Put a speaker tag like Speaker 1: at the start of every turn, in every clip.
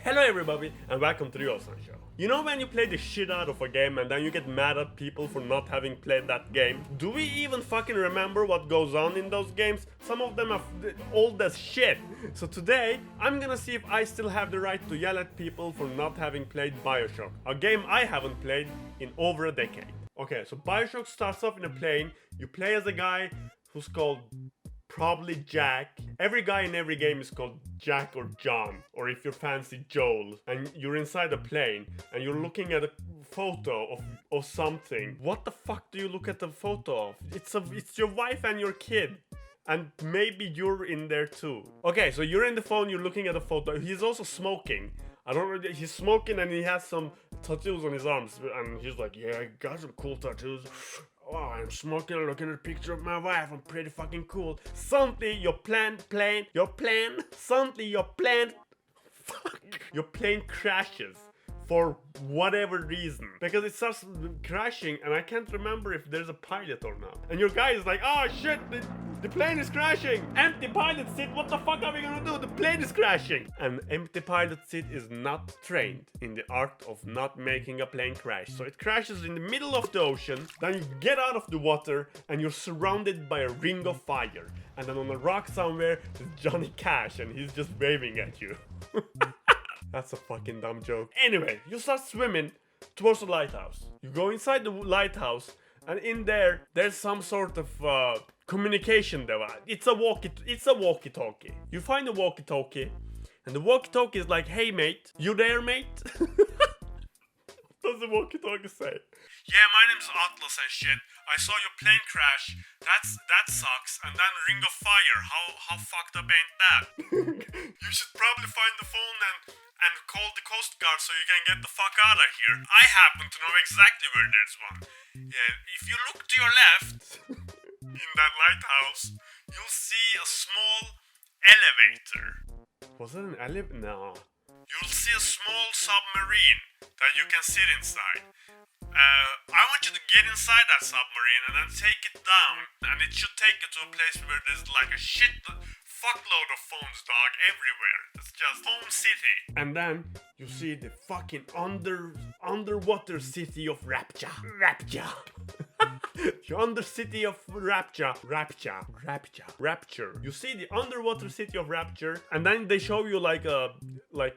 Speaker 1: Hello everybody and welcome to the Ozan show. You know when you play the shit out of a game and then you get mad at people for not having played that game? Do we even fucking remember what goes on in those games? Some of them are old as shit. So today, I'm gonna see if I still have the right to yell at people for not having played Bioshock, a game I haven't played in over a decade. Okay, so Bioshock starts off in a plane. You play as a guy who's called probably Jack. Every guy in every game is called Jack or John, or if you're fancy, Joel. And you're inside a plane, and you're looking at a photo of something. What the fuck do you look at the photo of? It's your wife and your kid. And maybe you're in there too. Okay, so you're in the phone, you're looking at a photo. He's also smoking. I don't know, he's smoking and he has some tattoos on his arms. And he's like, yeah, I got some cool tattoos. Oh, I'm smoking and looking at a picture of my wife. I'm pretty fucking cool. Suddenly, your plane, fuck, your plane crashes for whatever reason. Because it starts crashing and I can't remember if there's a pilot or not. And your guy is like, oh shit, the plane is crashing. Empty pilot seat, what the fuck are we gonna do? The plane is crashing. An empty pilot seat is not trained in the art of not making a plane crash. So it crashes in the middle of the ocean. Then you get out of the water and you're surrounded by a ring of fire. And then on a rock somewhere, there's Johnny Cash and he's just waving at you. That's a fucking dumb joke. Anyway, you start swimming towards the lighthouse. You go inside the lighthouse, and in there's some sort of communication device. It's a walkie-talkie. You find a walkie-talkie, and the walkie-talkie is like, "Hey mate, you there, mate?" What does the walkie-talkie say? Yeah, my name's Atlas and shit. I saw your plane crash. That sucks. And then ring of fire. How fucked up ain't that? You should probably find the phone and call the Coast Guard so you can get the fuck out of here. I happen to know exactly where there's one. Yeah, if you look to your left in that lighthouse, you'll see a small elevator. Was it an elevator? No. You'll see a small submarine that you can sit inside. I want you to get inside that submarine and then take it down. And it should take you to a place where there's like a fuckload of phones, dog, everywhere. It's just Phone City. And then you see the fucking underwater city of Rapture. The under city of Rapture. You see the underwater city of Rapture, and then they show you like a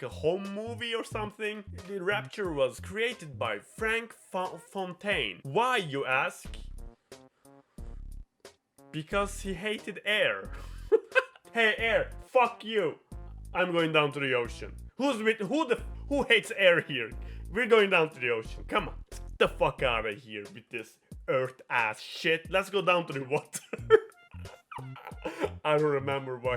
Speaker 1: home movie or something. The Rapture was created by Frank Fontaine. Why, you ask? Because he hated air. Hey air, fuck you. I'm going down to the ocean. Who hates air here? We're going down to the ocean. Come on. Get the fuck out of here with this earth ass shit. Let's go down to the water. I don't remember why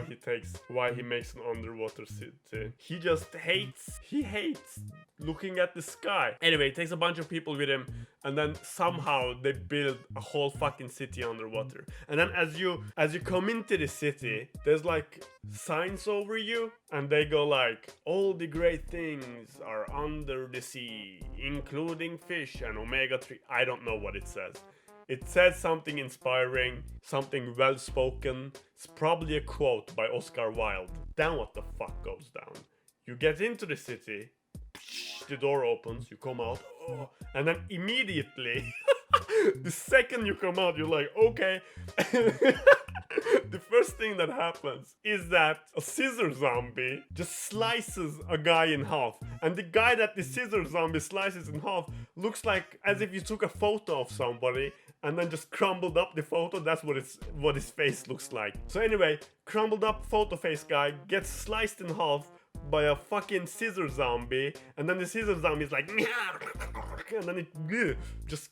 Speaker 1: he makes an underwater city. He hates looking at the sky. Anyway, it takes a bunch of people with him, and then somehow they build a whole fucking city underwater. And then as you come into the city, there's like signs over you, and they go like, all the great things are under the sea, including fish and omega-3. I don't know what it says. It says something inspiring, something well spoken. It's probably a quote by Oscar Wilde. Then what the fuck goes down? You get into the city, the door opens, you come out, and then immediately, the second you come out, you're like, okay. The first thing that happens is that a scissor zombie just slices a guy in half. And the guy that the scissor zombie slices in half looks like as if you took a photo of somebody and then just crumbled up the photo. That's what his face looks like. So anyway, crumbled up photo face guy gets sliced in half by a fucking scissor zombie, and then the scissor zombie is like, and then it just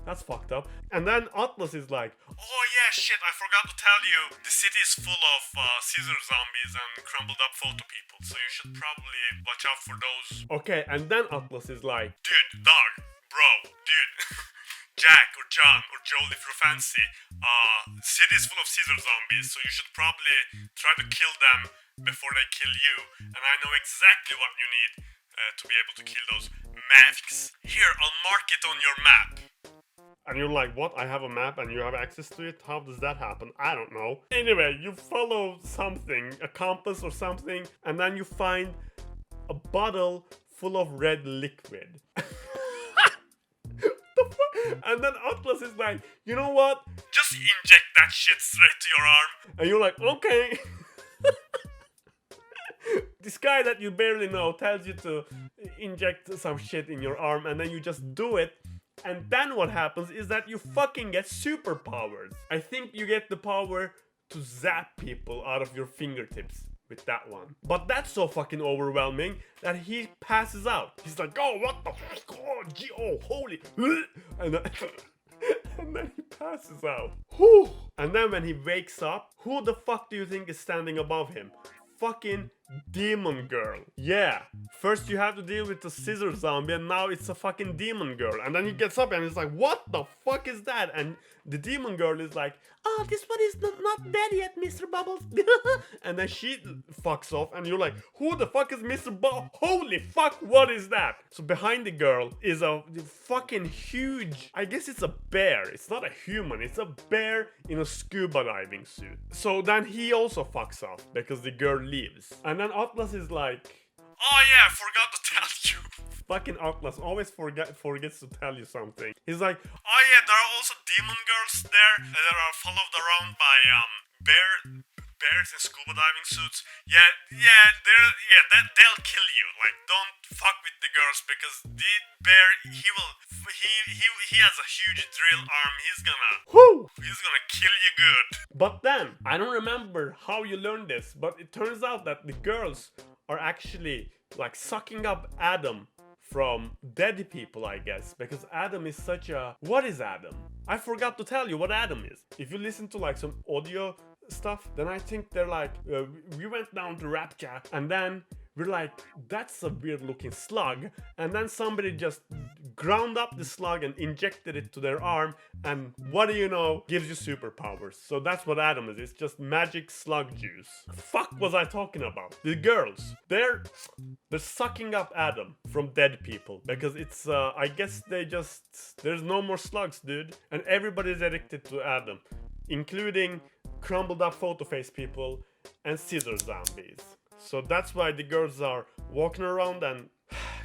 Speaker 1: that's fucked up. And then Atlas is like, oh yeah, shit, I forgot to tell you, the city is full of scissor zombies and crumbled up photo people, so you should probably watch out for those. Okay, and then Atlas is like, dude, dog, bro, dude. Jack or John or Joel if you're fancy, city is full of scissor zombies, so you should probably try to kill them before they kill you. And I know exactly what you need to be able to kill those masks. Here, I'll mark it on your map. And you're like, what? I have a map and you have access to it? How does that happen? I don't know. Anyway, you follow something, a compass or something, and then you find a bottle full of red liquid. And then Atlas is like, you know what? Just inject that shit straight to your arm. And you're like, okay. This guy that you barely know tells you to inject some shit in your arm, and then you just do it. And then what happens is that you fucking get superpowers. I think you get the power to zap people out of your fingertips with that one. But that's so fucking overwhelming that he passes out. He's like, oh, what the fuck? Oh, oh holy. And then, and then he passes out. Whew. And then when he wakes up, who the fuck do you think is standing above him? Fucking demon girl. Yeah. First you have to deal with the scissor zombie, and now it's a fucking demon girl. And then he gets up and he's like, what the fuck is that? And the demon girl is like, oh, this one is not dead yet, Mr. Bubbles. And then she fucks off, and you're like, who the fuck is Mr. Bubbles? Holy fuck, what is that? So behind the girl is a fucking huge, I guess it's a bear. It's not a human, it's a bear in a scuba diving suit. So then he also fucks off because the girl leaves. And then Atlas is like, oh yeah, I forgot to tell you. Fucking Atlas always forgets to tell you something. He's like, oh yeah, there are also demon girls there that are followed around by bears in scuba diving suits. They'll kill you. Like, don't fuck with the girls because the bear, he has a huge drill arm. He's gonna kill you good. But then I don't remember how you learned this, but it turns out that the girls are actually like sucking up Adam from dead people, I guess, because Adam is such a... What is Adam? I forgot to tell you what Adam is. If you listen to like some audio stuff, then I think they're like, we went down to Rapture, and then we're like, that's a weird looking slug, and then somebody just ground up the slug and injected it to their arm, and what do you know, gives you superpowers. So that's what Adam is. It's just magic slug juice. Fuck was I talking about? The girls, they're sucking up Adam from dead people because it's I guess there's no more slugs, dude, and everybody's addicted to Adam, including crumbled up photo face people and scissor zombies. So that's why the girls are walking around and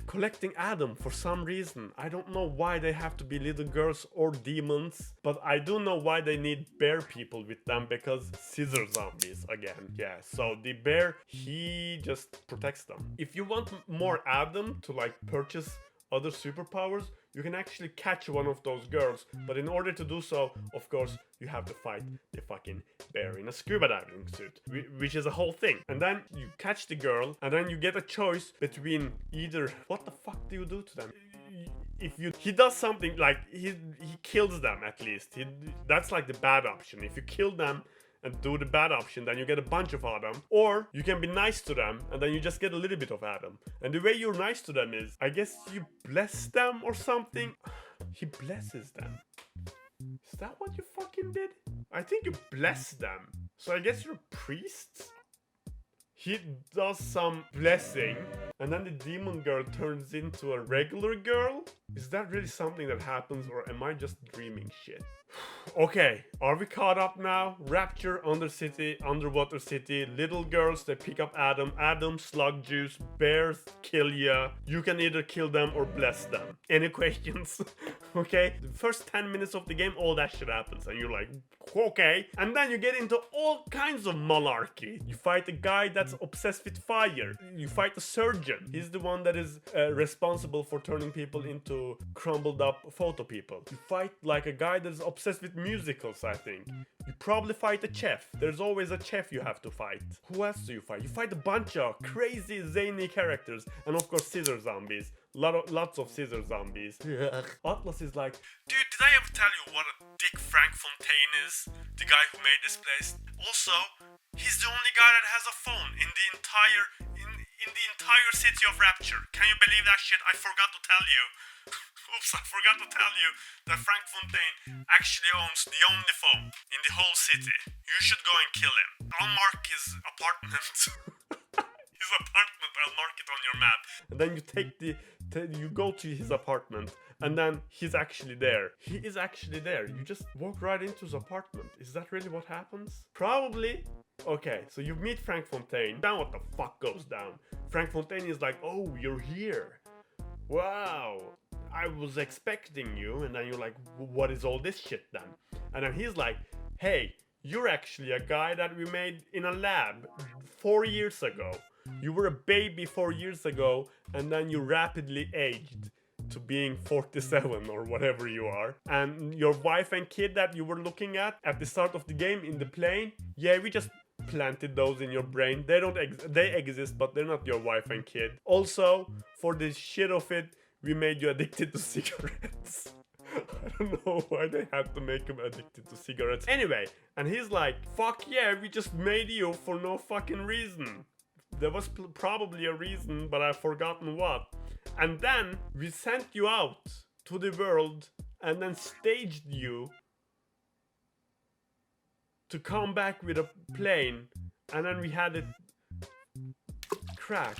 Speaker 1: collecting Adam for some reason. I don't know why they have to be little girls or demons, but I do know why they need bear people with them, because scissor zombies again. Yeah, so the bear, he just protects them. If you want more Adam to like purchase other superpowers, you can actually catch one of those girls, but in order to do so, of course, you have to fight the fucking bear in a scuba diving suit, which is a whole thing. And then you catch the girl, and then you get a choice between either... What the fuck do you do to them? He does something like, he kills them at least. That's like the bad option. If you kill them and do the bad option, then you get a bunch of Adam. Or you can be nice to them, and then you just get a little bit of Adam. And the way you're nice to them is, I guess you bless them or something. He blesses them. Is that what you fucking did? I think you bless them. So I guess you're a priest? He does some blessing, and then the demon girl turns into a regular girl? Is that really something that happens, or am I just dreaming shit? Okay, are we caught up now? Rapture, Undercity, Underwater City, little girls, they pick up Adam, slug juice, bears kill ya. You can either kill them or bless them. Any questions? Okay, the first 10 minutes of the game, all that shit happens, and you're like, okay. And then you get into all kinds of malarkey. You fight a guy that's obsessed with fire. You fight a surgeon. He's the one that is responsible for turning people into crumbled up photo people. You fight like a guy that is obsessed with musicals, I think. You probably fight a chef. There's always a chef you have to fight. Who else do you fight? You fight a bunch of crazy, zany characters. And of course, scissor zombies. Lots of scissor zombies. Atlas is like, dude, did I ever tell you what a dick Frank Fontaine is? The guy who made this place. Also, he's the only guy that has a phone in the entire city of Rapture. Can you believe that shit? I forgot to tell you. Oops, I forgot to tell you that Frank Fontaine actually owns the only phone in the whole city. You should go and kill him. I'll mark his apartment. His apartment, I'll mark it on your map. And then you you go to his apartment, and then he's actually there. He is actually there. You just walk right into his apartment. Is that really what happens? Probably. Okay, so you meet Frank Fontaine. Then what the fuck goes down? Frank Fontaine is like, oh, you're here. Wow, I was expecting you. And then you're like, what is all this shit then? And then he's like, hey, you're actually a guy that we made in a lab 4 years ago. You were a baby 4 years ago, and then you rapidly aged to being 47 or whatever you are. And your wife and kid that you were looking at the start of the game in the plane, yeah, we just planted those in your brain. They exist, but they're not your wife and kid. Also, for the shit of it, we made you addicted to cigarettes. I don't know why they had to make him addicted to cigarettes. Anyway, and he's like, fuck yeah, we just made you for no fucking reason. There was probably a reason, but I've forgotten what. And then we sent you out to the world and then staged you to come back with a plane, and then we had it crash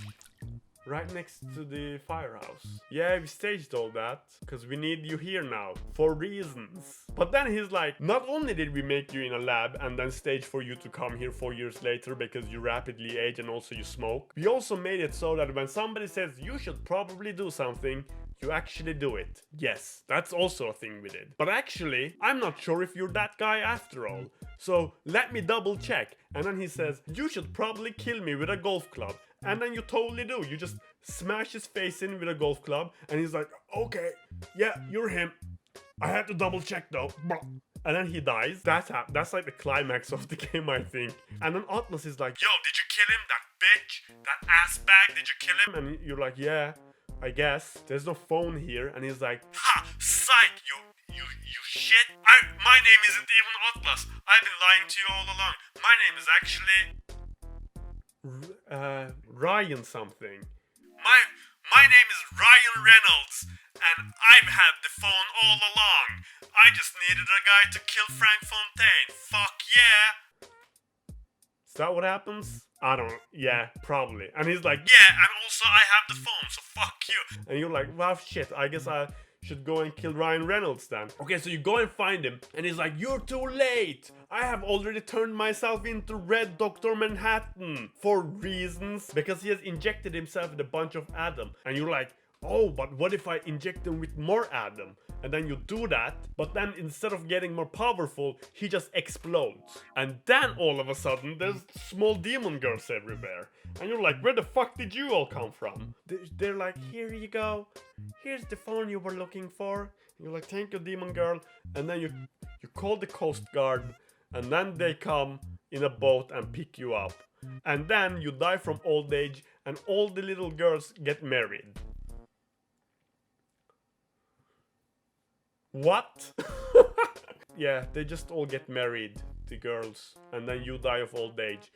Speaker 1: right next to the firehouse. Yeah, we staged all that because we need you here now for reasons. But then he's like, not only did we make you in a lab and then stage for you to come here 4 years later because you rapidly age and also you smoke, we also made it so that when somebody says you should probably do something, you actually do it. Yes, that's also a thing we did. But actually, I'm not sure if you're that guy after all. So let me double check. And then he says, you should probably kill me with a golf club. And then you totally do. You just smash his face in with a golf club. And he's like, okay, yeah, you're him. I had to double check though. And then he dies. That's like the climax of the game, I think. And then Atlas is like, yo, did you kill him? That bitch? That ass bag? Did you kill him? And you're like, yeah, I guess. There's no phone here. And he's like, ha, psych, you shit. My name isn't even Atlas. I've been lying to you all along. My name is actually Ryan something. My name is Ryan Reynolds, and I've had the phone all along. I just needed a guy to kill Frank Fontaine. Fuck yeah. Is that what happens? I don't know. Yeah, probably. And he's like, yeah, and also I have the phone, so fuck you. And you're like, well, shit, I guess I should go and kill Ryan Reynolds then. Okay, so you go and find him, and he's like, you're too late. I have already turned myself into Red Dr. Manhattan for reasons, because he has injected himself with a bunch of Adam. And you're like, oh, but what if I inject him with more Adam? And then you do that, but then instead of getting more powerful, he just explodes. And then all of a sudden, there's small demon girls everywhere. And you're like, where the fuck did you all come from? They're like, here you go. Here's the phone you were looking for. And you're like, thank you, demon girl. And then you call the Coast Guard, and then they come in a boat and pick you up. And then you die from old age, and all the little girls get married. What? Yeah, they just all get married, the girls, and then you die of old age.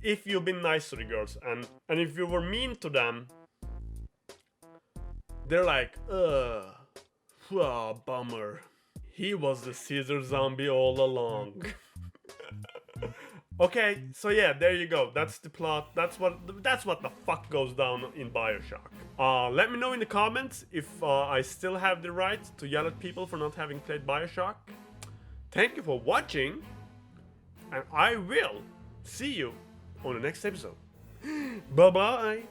Speaker 1: If you've been nice to the girls, and if you were mean to them, they're like, bummer. He was the Caesar zombie all along. Okay, so yeah, there you go. That's the plot. That's what the fuck goes down in Bioshock. Let me know in the comments if I still have the right to yell at people for not having played Bioshock. Thank you for watching, and I will see you on the next episode. Bye bye.